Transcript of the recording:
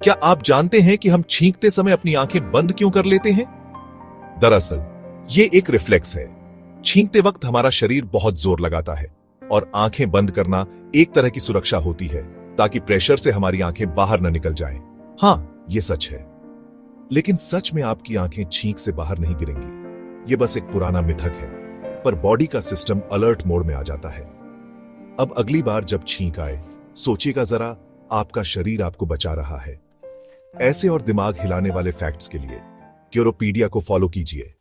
क्या आप जानते हैं कि हम छींकते समय अपनी आंखें बंद क्यों कर लेते हैं? दरअसल ये एक रिफ्लेक्स है। छींकते वक्त हमारा शरीर बहुत जोर लगाता है और आंखें बंद करना एक तरह की सुरक्षा होती है ताकि प्रेशर से हमारी आंखें बाहर न निकल जाएं। हाँ, ये सच है। लेकिन सच में आपकी आंखें छींक से बाहर नहीं गिरेंगी। ये बस एक पुराना मिथक है, पर बॉडी का सिस्टम अलर्ट मोड में आ जाता है। अब अगली बार जब छींक आए, सोचिएगा जरा, आपका शरीर आपको बचा रहा है। ऐसे और दिमाग हिलाने वाले फैक्ट्स के लिए क्यूरोपीडिया को फॉलो कीजिए।